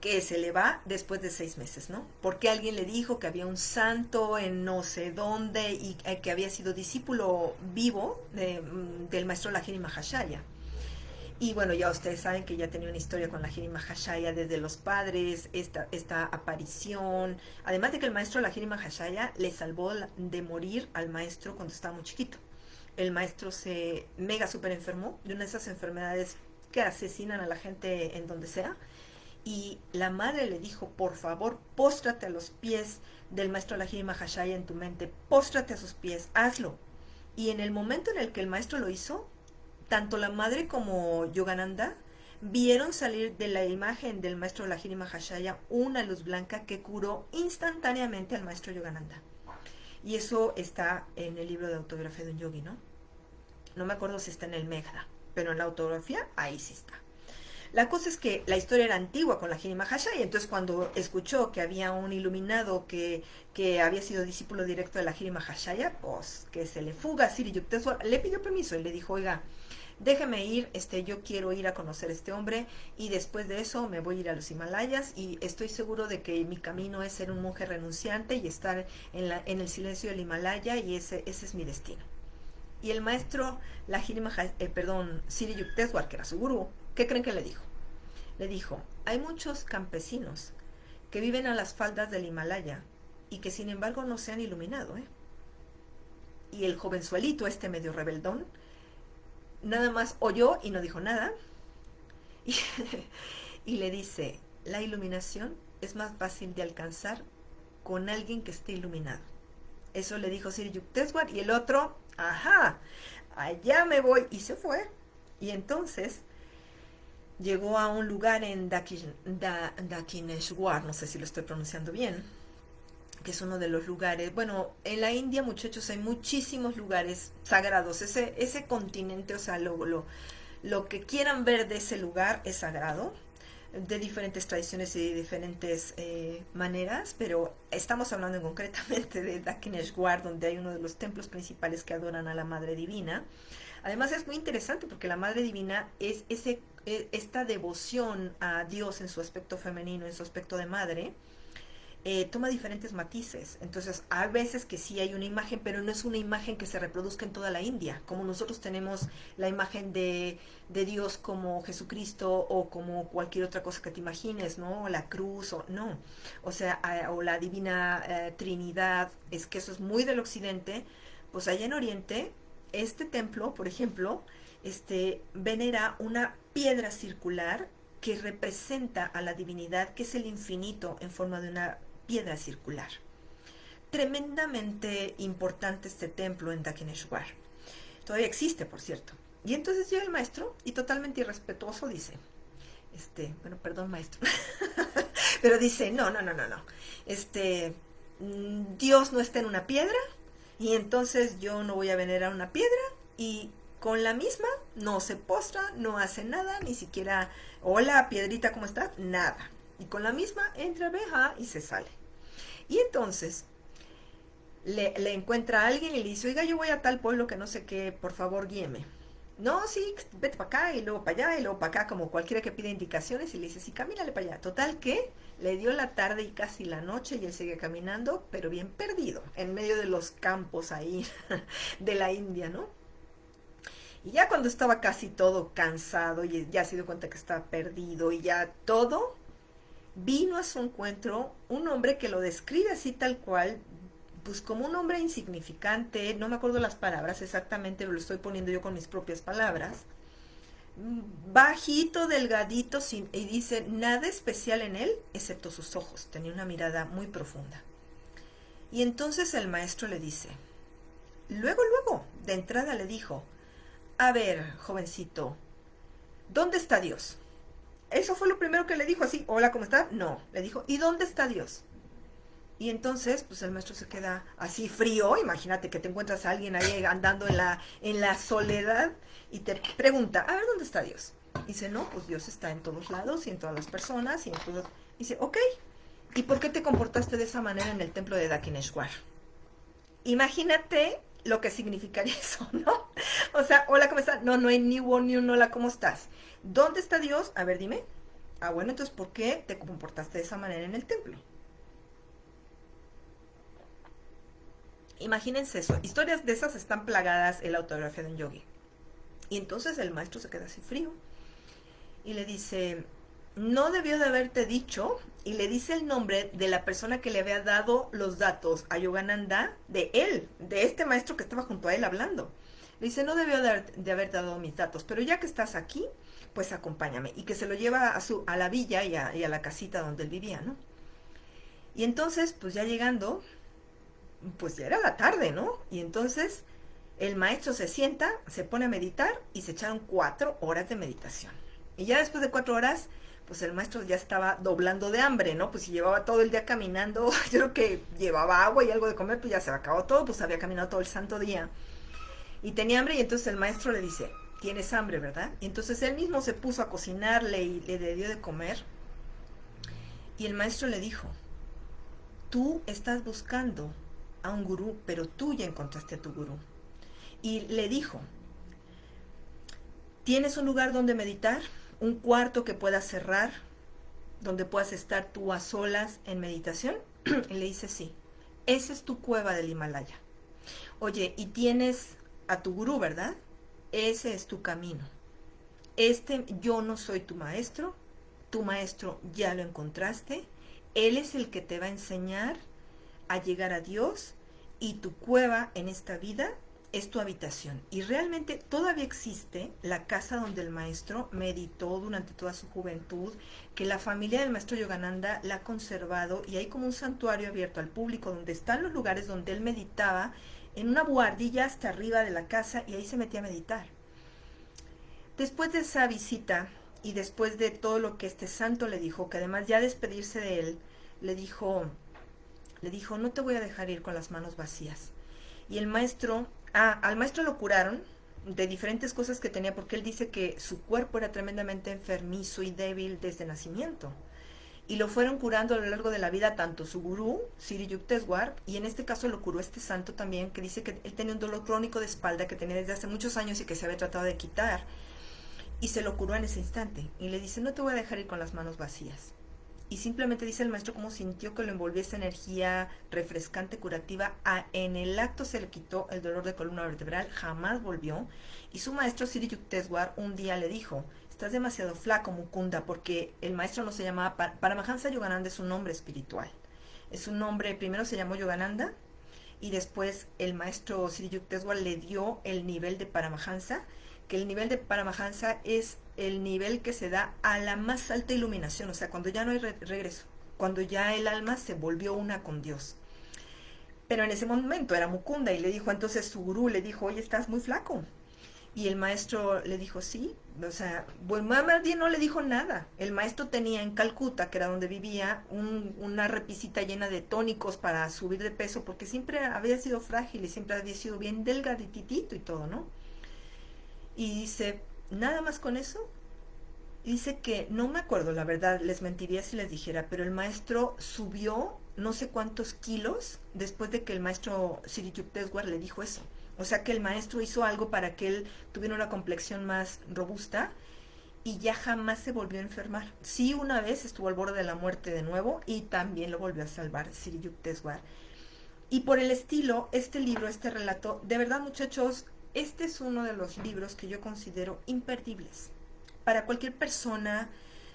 que se le va después de 6 meses, ¿no? Porque alguien le dijo que había un santo en no sé dónde y que había sido discípulo vivo del maestro Lahiri Mahashaya. Y bueno, ya ustedes saben que ya tenía una historia con Lahiri Mahashaya desde los padres, esta aparición. Además de que el maestro Lahiri Mahashaya le salvó de morir al maestro cuando estaba muy chiquito. El maestro se mega super enfermó de una de esas enfermedades que asesinan a la gente en donde sea. Y la madre le dijo, por favor, póstrate a los pies del maestro Lahiri Mahashaya en tu mente, póstrate a sus pies, hazlo. Y en el momento en el que el maestro lo hizo, tanto la madre como Yogananda vieron salir de la imagen del maestro Lahiri Mahashaya una luz blanca que curó instantáneamente al maestro Yogananda. Y eso está en el libro de autografía de un yogi, ¿no? No me acuerdo si está en el Megha, pero en la autografía ahí sí está. La cosa es que la historia era antigua con Lahiri Mahashaya, y entonces cuando escuchó que había un iluminado que había sido discípulo directo de Lahiri Mahashaya, pues que se le fuga a Siri Yukteswar, le pidió permiso y le dijo, oiga, déjeme ir, yo quiero ir a conocer a este hombre y después de eso me voy a ir a los Himalayas y estoy seguro de que mi camino es ser un monje renunciante y estar en el silencio del Himalaya y ese es mi destino. Y el maestro Siri Yukteswar, que era su gurú, ¿qué creen que le dijo? Le dijo, hay muchos campesinos que viven a las faldas del Himalaya y que sin embargo no se han iluminado, ¿eh? Y el jovenzuelito, medio rebeldón, nada más oyó y no dijo nada. Y, y le dice, la iluminación es más fácil de alcanzar con alguien que esté iluminado. Eso le dijo Siri Yukteswar y el otro, ajá, allá me voy, y se fue. Y entonces llegó a un lugar en Dakineshwar, no sé si lo estoy pronunciando bien, que es uno de los lugares, bueno, en la India, muchachos, hay muchísimos lugares sagrados, ese continente, o sea, lo que quieran ver de ese lugar es sagrado, de diferentes tradiciones y de diferentes maneras, pero estamos hablando concretamente de Dakineshwar, donde hay uno de los templos principales que adoran a la Madre Divina. Además es muy interesante porque la Madre Divina es esta devoción a Dios en su aspecto femenino, en su aspecto de madre, toma diferentes matices. Entonces, a veces que sí hay una imagen, pero no es una imagen que se reproduzca en toda la India, como nosotros tenemos la imagen de Dios como Jesucristo o como cualquier otra cosa que te imagines, ¿no? La cruz, o no. O sea, o la divina Trinidad, es que eso es muy del occidente. Pues allá en Oriente, este templo, por ejemplo, venera una piedra circular que representa a la divinidad, que es el infinito en forma de una piedra circular. Tremendamente importante este templo en Dakineshwar. Todavía existe, por cierto. Y entonces llega el maestro y totalmente irrespetuoso dice, bueno, perdón maestro, pero dice, no. Dios no está en una piedra y entonces yo no voy a venerar una piedra y con la misma no se postra, no hace nada, ni siquiera, hola piedrita, ¿cómo está? Nada. Y con la misma entra, veja y se sale. Y entonces le encuentra a alguien y le dice, oiga, yo voy a tal pueblo que no sé qué, por favor guíeme. No, sí, vete para acá y luego para allá y luego para acá, como cualquiera que pide indicaciones, y le dice, sí, camínale para allá. Total que le dio la tarde y casi la noche y él sigue caminando, pero bien perdido, en medio de los campos ahí de la India, ¿no? Y ya cuando estaba casi todo cansado y ya se dio cuenta que estaba perdido y ya todo, vino a su encuentro un hombre que lo describe así tal cual, pues como un hombre insignificante, no me acuerdo las palabras exactamente, lo estoy poniendo yo con mis propias palabras, bajito, delgadito, y dice nada especial en él, excepto sus ojos, tenía una mirada muy profunda. Y entonces el maestro le dice, luego, de entrada le dijo, a ver, jovencito, ¿dónde está Dios? Eso fue lo primero que le dijo, así, hola, ¿cómo está? No, le dijo, ¿y dónde está Dios? Y entonces, pues el maestro se queda así frío, imagínate que te encuentras a alguien ahí andando en la soledad y te pregunta, a ver, ¿dónde está Dios? Y dice, no, pues Dios está en todos lados y en todas las personas y en todo. Dice, ok, ¿y por qué te comportaste de esa manera en el templo de Dakineshwar? Imagínate lo que significaría eso, ¿no? O sea, hola, ¿cómo estás? No, no hay ni un hola, ¿cómo estás? ¿Dónde está Dios? A ver, dime. Ah, bueno, entonces, ¿por qué te comportaste de esa manera en el templo? Imagínense eso. Historias de esas están plagadas en la autobiografía de un yogi. Y entonces el maestro se queda así frío y le dice, no debió de haberte dicho, y le dice el nombre de la persona que le había dado los datos a Yogananda, de él, de este maestro que estaba junto a él hablando. Le dice, no debió de haber dado mis datos, pero ya que estás aquí, pues acompáñame. Y que se lo lleva a la villa y a la casita donde él vivía, ¿no? Y entonces, pues ya llegando, pues ya era la tarde, ¿no? Y entonces el maestro se sienta, se pone a meditar y se echaron 4 horas de meditación. Y ya después de 4 horas, pues el maestro ya estaba doblando de hambre, ¿no? Pues si llevaba todo el día caminando, yo creo que llevaba agua y algo de comer, pues ya se acabó todo, pues había caminado todo el santo día. Y tenía hambre y entonces el maestro le dice, tienes hambre, ¿verdad? Y entonces él mismo se puso a cocinarle y le dio de comer. Y el maestro le dijo, tú estás buscando a un gurú, pero tú ya encontraste a tu gurú. Y le dijo, ¿tienes un lugar donde meditar? ¿Un cuarto que puedas cerrar? ¿Donde puedas estar tú a solas en meditación? Y le dice, sí, esa es tu cueva del Himalaya. Oye, y tienes a tu gurú, ¿verdad? Ese es tu camino. Yo no soy tu maestro ya lo encontraste, él es el que te va a enseñar a llegar a Dios y tu cueva en esta vida es tu habitación. Y realmente todavía existe la casa donde el maestro meditó durante toda su juventud, que la familia del maestro Yogananda la ha conservado y hay como un santuario abierto al público donde están los lugares donde él meditaba en una buhardilla hasta arriba de la casa y ahí se metía a meditar. Después de esa visita y después de todo lo que este santo le dijo, que además ya despedirse de él, le dijo, no te voy a dejar ir con las manos vacías. Y el maestro, al maestro lo curaron de diferentes cosas que tenía, porque él dice que su cuerpo era tremendamente enfermizo y débil desde nacimiento. Y lo fueron curando a lo largo de la vida tanto su gurú, Sri Yukteswar, y en este caso lo curó este santo también, que dice que él tenía un dolor crónico de espalda que tenía desde hace muchos años y que se había tratado de quitar. Y se lo curó en ese instante. Y le dice, no te voy a dejar ir con las manos vacías. Y simplemente dice el maestro cómo sintió que lo envolvía esa energía refrescante, curativa. En el acto se le quitó el dolor de columna vertebral, jamás volvió. Y su maestro Sri Yukteswar un día le dijo, estás demasiado flaco, Mukunda, porque el maestro no se llamaba Paramahansa Yogananda, es un nombre espiritual. Es un nombre, primero se llamó Yogananda y después el maestro Sri Yukteswar le dio el nivel de Paramahansa, que el nivel de Paramahansa es el nivel que se da a la más alta iluminación, o sea, cuando ya no hay regreso, cuando ya el alma se volvió una con Dios. Pero en ese momento era Mukunda y le dijo, entonces su gurú le dijo, oye, estás muy flaco. Y el maestro le dijo, sí, o sea, bueno, más bien no le dijo nada. El maestro tenía en Calcuta, que era donde vivía, una repisita llena de tónicos para subir de peso, porque siempre había sido frágil y siempre había sido bien delgaditito y todo, ¿no? Y dice, nada más con eso. Y dice que, no me acuerdo, la verdad, les mentiría si les dijera, pero el maestro subió no sé cuántos kilos después de que el maestro Sri Yukteswar le dijo eso. O sea que el maestro hizo algo para que él tuviera una complexión más robusta y ya jamás se volvió a enfermar. Sí, una vez estuvo al borde de la muerte de nuevo y también lo volvió a salvar Sri Yukteswar. Y por el estilo, este libro, este relato, de verdad, muchachos, este es uno de los libros que yo considero imperdibles. Para cualquier persona,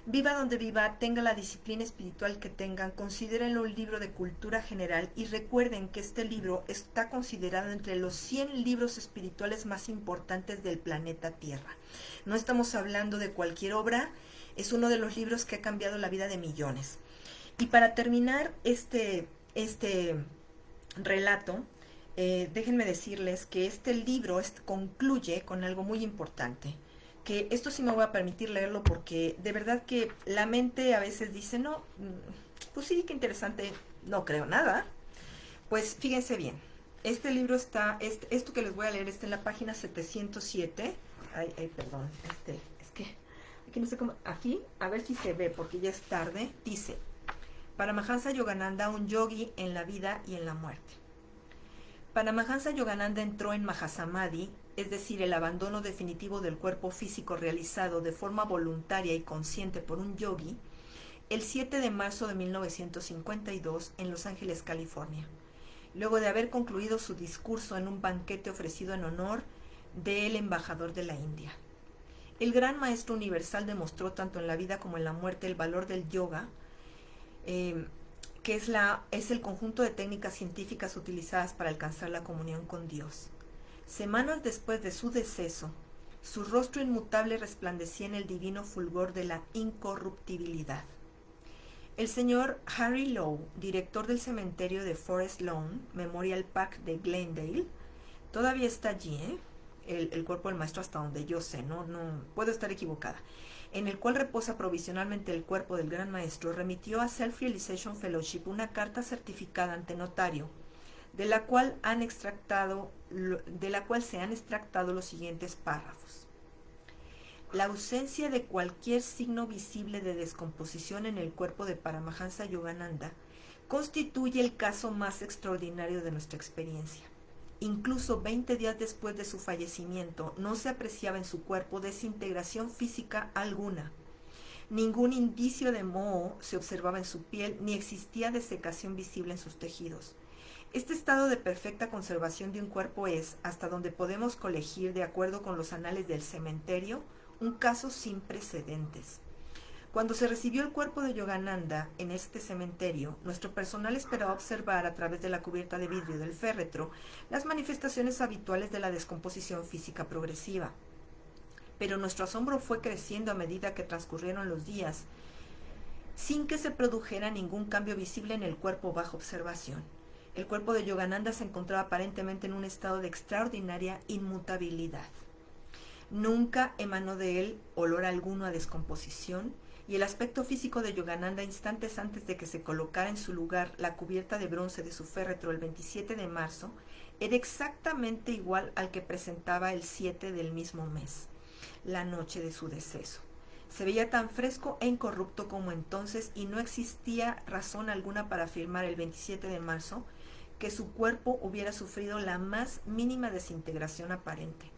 viva donde viva, tenga la disciplina espiritual que tengan, considérenlo un libro de cultura general y recuerden que este libro está considerado entre los 100 libros espirituales más importantes del planeta Tierra. No estamos hablando de cualquier obra, es uno de los libros que ha cambiado la vida de millones. Y para terminar este relato, déjenme decirles que este libro concluye con algo muy importante, que esto sí me voy a permitir leerlo porque de verdad que la mente a veces dice, no, pues sí, qué interesante, no creo nada. Pues fíjense bien, este libro está, esto que les voy a leer está en la página 707. Perdón, es que aquí no sé cómo, aquí, a ver si se ve porque ya es tarde. Dice, Paramahansa Yogananda, un yogi en la vida y en la muerte. Paramahansa Yogananda entró en Mahasamadhi, es decir, el abandono definitivo del cuerpo físico realizado de forma voluntaria y consciente por un yogi, el 7 de marzo de 1952 en Los Ángeles, California, luego de haber concluido su discurso en un banquete ofrecido en honor del embajador de la India. El gran maestro universal demostró tanto en la vida como en la muerte el valor del yoga, que es el conjunto de técnicas científicas utilizadas para alcanzar la comunión con Dios. Semanas después de su deceso, su rostro inmutable resplandecía en el divino fulgor de la incorruptibilidad. El señor Harry Lowe, director del cementerio de Forest Lawn Memorial Park de Glendale, todavía está allí, el cuerpo del maestro hasta donde yo sé, no puedo estar equivocada, en el cual reposa provisionalmente el cuerpo del gran maestro, remitió a Self-Realization Fellowship una carta certificada ante notario, de la cual se han extractado los siguientes párrafos. La ausencia de cualquier signo visible de descomposición en el cuerpo de Paramahansa Yogananda constituye el caso más extraordinario de nuestra experiencia. Incluso 20 días después de su fallecimiento, no se apreciaba en su cuerpo desintegración física alguna. Ningún indicio de moho se observaba en su piel, ni existía desecación visible en sus tejidos. Este estado de perfecta conservación de un cuerpo es, hasta donde podemos colegir de acuerdo con los anales del cementerio, un caso sin precedentes. Cuando se recibió el cuerpo de Yogananda en este cementerio, nuestro personal esperaba observar a través de la cubierta de vidrio del féretro las manifestaciones habituales de la descomposición física progresiva. Pero nuestro asombro fue creciendo a medida que transcurrieron los días, sin que se produjera ningún cambio visible en el cuerpo bajo observación. El cuerpo de Yogananda se encontraba aparentemente en un estado de extraordinaria inmutabilidad. Nunca emanó de él olor alguno a descomposición, y el aspecto físico de Yogananda instantes antes de que se colocara en su lugar la cubierta de bronce de su féretro el 27 de marzo era exactamente igual al que presentaba el 7 del mismo mes, la noche de su deceso. Se veía tan fresco e incorrupto como entonces y no existía razón alguna para afirmar el 27 de marzo que su cuerpo hubiera sufrido la más mínima desintegración aparente.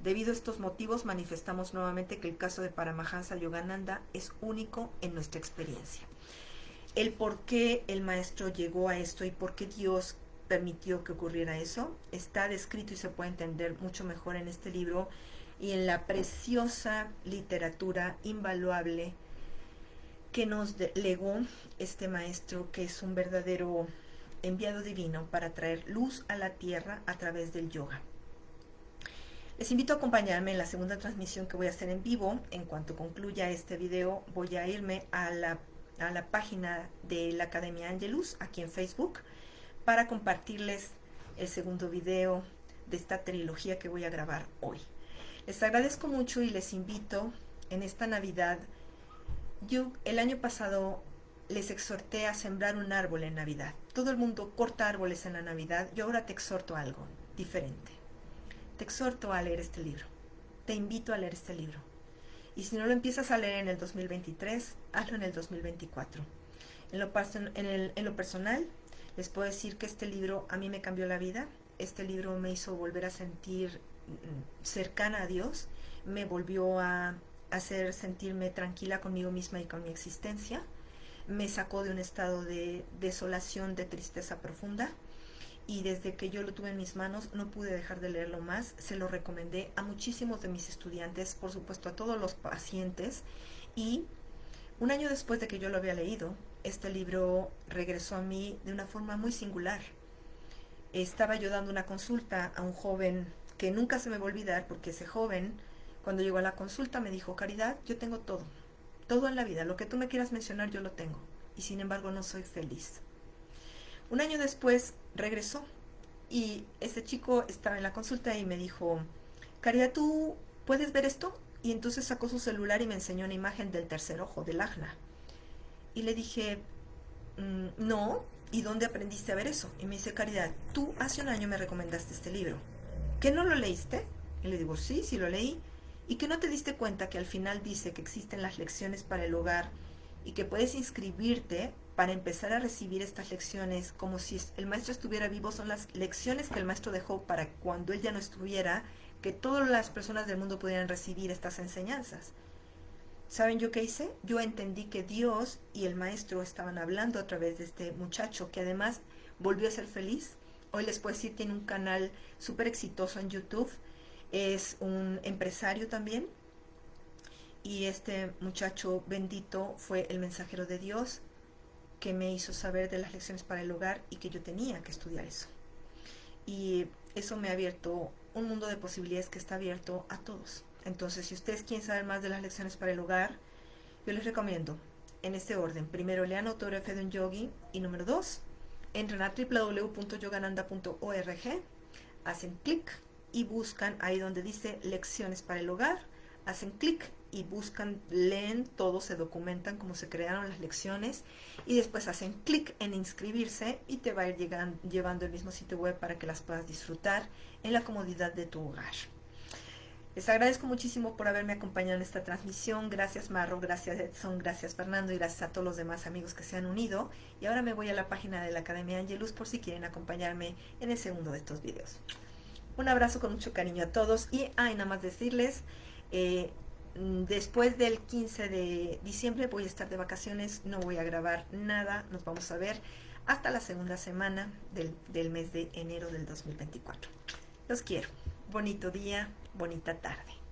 Debido a estos motivos, manifestamos nuevamente que el caso de Paramahansa Yogananda es único en nuestra experiencia. El por qué el maestro llegó a esto y por qué Dios permitió que ocurriera eso está descrito y se puede entender mucho mejor en este libro y en la preciosa literatura invaluable que nos legó este maestro, que es un verdadero enviado divino para traer luz a la tierra a través del yoga. Les invito a acompañarme en la segunda transmisión que voy a hacer en vivo. En cuanto concluya este video, voy a irme a la página de la Academia Angelus, aquí en Facebook, para compartirles el segundo video de esta trilogía que voy a grabar hoy. Les agradezco mucho y les invito en esta Navidad. Yo el año pasado les exhorté a sembrar un árbol en Navidad. Todo el mundo corta árboles en la Navidad. Yo ahora te exhorto a algo diferente. Te exhorto a leer este libro. Te invito a leer este libro. Y si no lo empiezas a leer en el 2023, hazlo en el 2024. En lo personal, les puedo decir que este libro a mí me cambió la vida. Este libro me hizo volver a sentir cercana a Dios. Me volvió a hacer sentirme tranquila conmigo misma y con mi existencia. Me sacó de un estado de desolación, de tristeza profunda. y desde que yo lo tuve en mis manos no pude dejar de leerlo más. Se lo recomendé a muchísimos de mis estudiantes, por supuesto a todos los pacientes, y un año después de que yo lo había leído, este libro regresó a mí de una forma muy singular. Estaba yo dando una consulta a un joven que nunca se me va a olvidar, porque ese joven, cuando llegó a la consulta, me dijo: Caridad, yo tengo todo, todo en la vida, lo que tú me quieras mencionar yo lo tengo, y sin embargo no soy feliz. Un año después regresó y este chico estaba en la consulta y me dijo: Caridad, ¿tú puedes ver esto? Y entonces sacó su celular y me enseñó una imagen del tercer ojo, del ajna. Y le dije: no, ¿y dónde aprendiste a ver eso? Y me dice: Caridad, tú hace un año me recomendaste este libro, ¿que no lo leíste? Y le digo: sí, sí lo leí. ¿Y que no te diste cuenta que al final dice que existen las lecciones para el hogar y que puedes inscribirte para empezar a recibir estas lecciones como si el maestro estuviera vivo? Son las lecciones que el maestro dejó para cuando él ya no estuviera, que todas las personas del mundo pudieran recibir estas enseñanzas. ¿Saben yo qué hice? Yo entendí que Dios y el maestro estaban hablando a través de este muchacho, que además volvió a ser feliz. Hoy les puedo decir, tiene un canal súper exitoso en YouTube, es un empresario también, y este muchacho bendito fue el mensajero de Dios que me hizo saber de las lecciones para el hogar y que yo tenía que estudiar eso. Y eso me ha abierto un mundo de posibilidades que está abierto a todos. Entonces, si ustedes quieren saber más de las lecciones para el hogar, yo les recomiendo en este orden: primero, lean Autografía de un Yogi, y número 2, entran a www.yogananda.org, hacen clic y buscan ahí donde dice lecciones para el hogar, hacen clic y buscan, leen todo, se documentan cómo se crearon las lecciones, y después hacen clic en inscribirse y te va a ir llevando el mismo sitio web para que las puedas disfrutar en la comodidad de tu hogar. Les agradezco muchísimo por haberme acompañado en esta transmisión. Gracias Marro, gracias Edson, gracias Fernando, y gracias a todos los demás amigos que se han unido. Y ahora me voy a la página de la Academia Angelus por si quieren acompañarme en el segundo de estos videos. Un abrazo con mucho cariño a todos, y nada más decirles, después del 15 de diciembre voy a estar de vacaciones, no voy a grabar nada, nos vamos a ver hasta la segunda semana del mes de enero del 2024. Los quiero. Bonito día, bonita tarde.